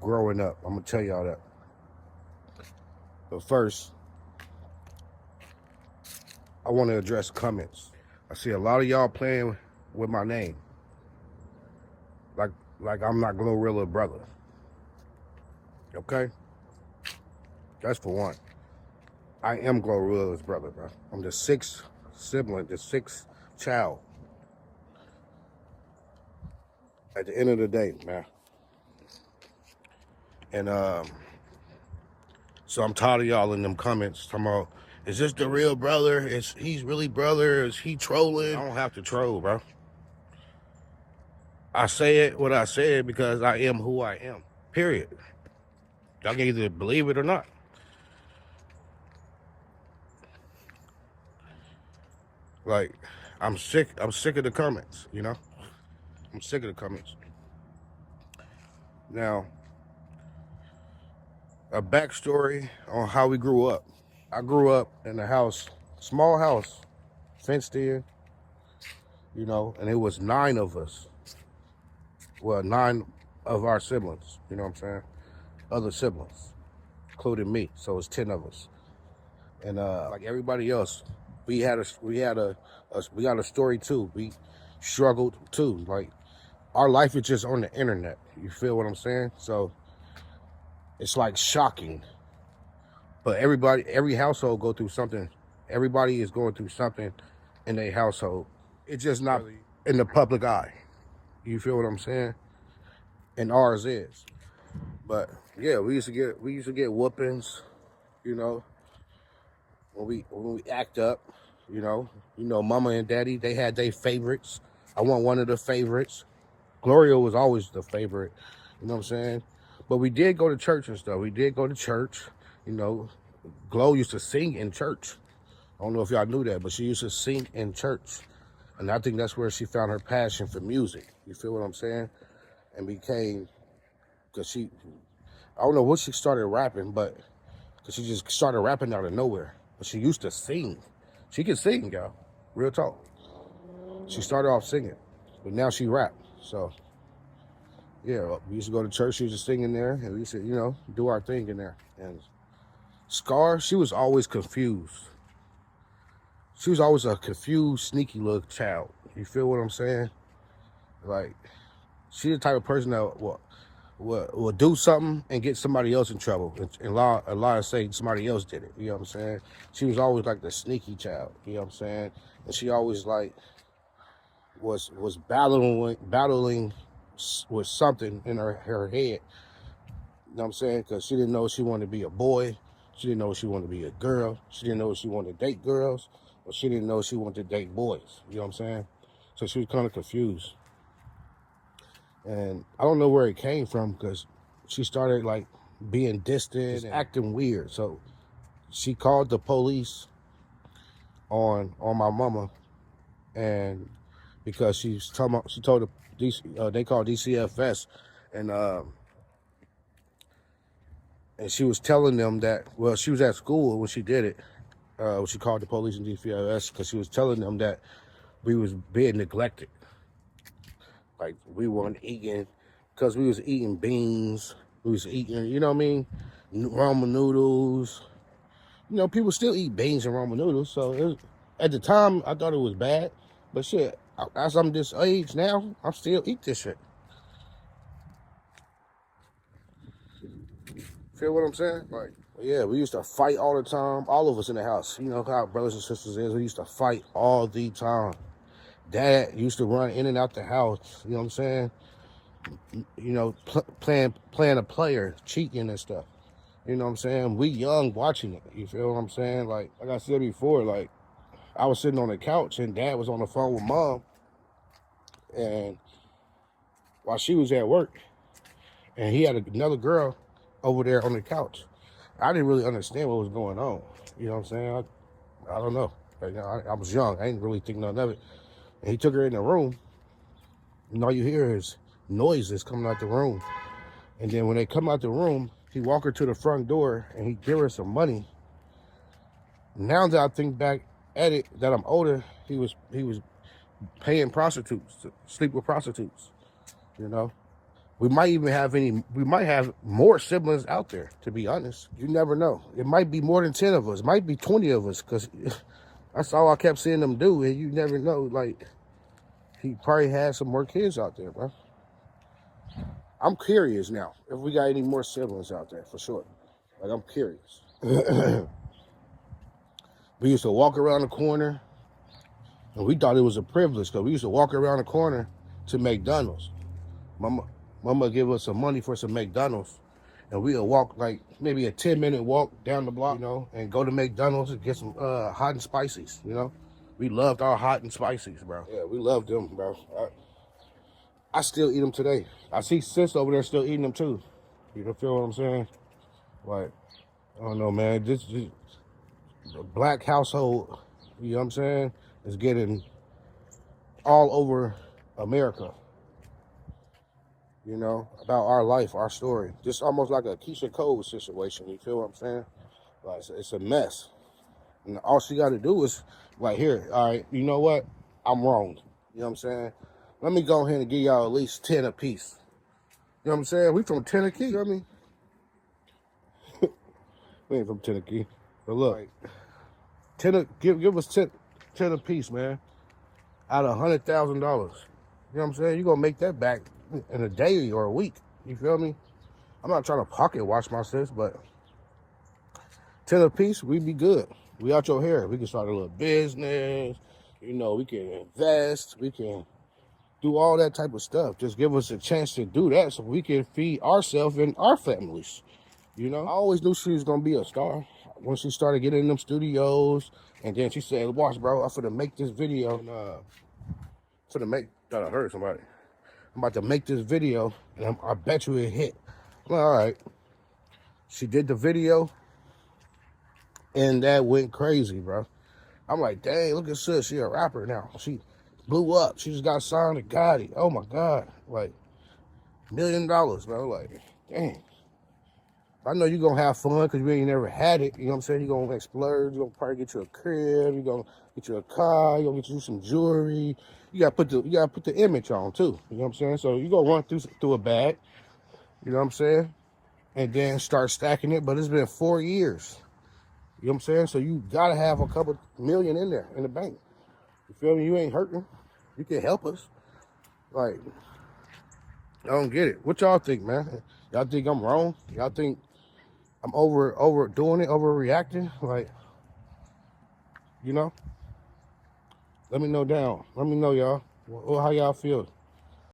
growing up. I'm gonna tell y'all that. But first, I want to address comments. I see a lot of y'all playing with my name. Like I'm not Glorilla brother. Okay? That's for one. I am Glorilla's brother, bro. I'm the sixth sibling, the sixth child. At the end of the day, man. And so I'm tired of y'all in them comments talking about, is this the real brother? He's really brother? Is he trolling? I don't have to troll, bro. I say it what I said because I am who I am. Period. Y'all can either believe it or not. Like, I'm sick of the comments, you know? I'm sick of the comments. Now, a backstory on how we grew up. I grew up in a house, small house, fenced in, you know, and it was 9 of us. Well, 9 of our siblings, you know what I'm saying? Other siblings, including me. So it's 10 of us. And like everybody else, we got a story too. We struggled too. Like, our life is just on the internet. You feel what I'm saying? So it's like shocking. But every household go through something. Everybody is going through something in their household. It's just not in the public eye. You feel what I'm saying? And ours is. But yeah, we used to get whoopings, you know, when we act up, you know, mama and daddy, they had their favorites. I want one of the favorites. Gloria was always the favorite, you know what I'm saying? But we did go to church and stuff. We did go to church, you know. Glo used to sing in church. I don't know if y'all knew that, but she used to sing in church. And I think that's where she found her passion for music. You feel what I'm saying? And became, because I don't know what she started rapping, but because she just started rapping out of nowhere. But she used to sing. She could sing, y'all. Real talk. She started off singing, but now she rap. So, yeah, we used to go to church. She was just singing there, and we used to, you know, do our thing in there. And Scar, she was always confused. She was always a confused, sneaky little child. You feel what I'm saying? Like, she's the type of person that will do something and get somebody else in trouble and lie and say somebody else did it. You know what I'm saying? She was always like the sneaky child. You know what I'm saying? And she always like was battling with something in her head. You know what I'm saying? Because she didn't know if she wanted to be a boy. She didn't know if she wanted to be a girl. She didn't know if she wanted to date girls. Or she didn't know if she wanted to date boys. You know what I'm saying? So she was kind of confused. And I don't know where it came from because she started like being distant and acting weird. So she called the police on my mama, and because she told the they called DCFS, and she was telling them that, well, she was at school when she did it. She called the police and DCFS because she was telling them that we was being neglected. Like, we weren't eating, because we was eating beans. We was eating, you know what I mean? Ramen noodles. You know, people still eat beans and ramen noodles. So at the time, I thought it was bad. But shit, as I'm this age now, I still eat this shit. Feel what I'm saying? Like, yeah, we used to fight all the time. All of us in the house. You know how brothers and sisters is. We used to fight all the time. Dad used to run in and out the house. You know what I'm saying? You know, playing a player, cheating and stuff. You know what I'm saying? We young watching it. You feel what I'm saying? Like I said before, like, I was sitting on the couch and Dad was on the phone with Mom, and while she was at work, and he had another girl over there on the couch. I didn't really understand what was going on. You know what I'm saying? I don't know. Like, I was young. I didn't really think nothing of it. And he took her in the room, and all you hear is noises coming out the room. And then when they come out the room, he walk her to the front door and he give her some money. Now that I think back at it, that I'm older, he was paying prostitutes to sleep with prostitutes, you know. We might even have we might have more siblings out there, to be honest. You never know. It might be more than 10 of us. It might be 20 of us, because that's all I kept seeing them do, and you never know. Like, he probably had some more kids out there, bro. I'm curious now if we got any more siblings out there, for sure. Like, I'm curious. We used to walk around the corner, and we thought it was a privilege, because we used to walk around the corner to McDonald's. Mama would give us some money for some McDonald's, and we would walk like maybe a 10-minute walk down the block, you know, and go to McDonald's and get some hot and spices, you know. We loved our hot and spices, bro. Yeah, we loved them, bro. I still eat them today. I see sis over there still eating them too. You feel what I'm saying? Like, I don't know, man. This the black household, you know what I'm saying, is getting all over America. You know, about our life, our story. Just almost like a Keisha Cole situation, you feel what I'm saying? Like, it's a mess. And all she got to do is, like, here, all right, you know what? I'm wrong. You know what I'm saying? Let me go ahead and give y'all at least 10 apiece. You know what I'm saying? We from Tennessee, you know what I mean? We ain't from Tennessee. But look, give us 10 apiece, man, out of $100,000. You know what I'm saying? You're going to make that back in a day or a week. You feel me? I'm not trying to pocket watch my sis, but 10 apiece, we'd be good. We out your hair. We can start a little business. You know, we can invest. We can do all that type of stuff. Just give us a chance to do that so we can feed ourselves and our families. You know, I always knew she was going to be a star when she started getting in them studios. And then she said, watch, bro, I'm finna make this video. And, thought I heard somebody. I'm about to make this video, and I bet you it hit. I'm like, all right. She did the video, and that went crazy, bro. I'm like, dang, look at sis. She a rapper now. She blew up. She just got signed to Gotti. Oh, my God. Like, $1 million, bro. Like, dang. I know you're going to have fun because you ain't never had it. You know what I'm saying? You're going to explode. You're going to probably get you a crib. You're going to get you a car. You're going to get you some jewelry. You got to put the image on, too. You know what I'm saying? So you're going to run through a bag. You know what I'm saying? And then start stacking it. But it's been 4 years. You know what I'm saying? So you got to have a couple million in there in the bank. You feel me? You ain't hurting. You can help us. Like, I don't get it. What y'all think, man? Y'all think I'm wrong? Y'all think I'm overdoing it, overreacting? Like, you know? Let me know down. Let me know, y'all. How y'all feel?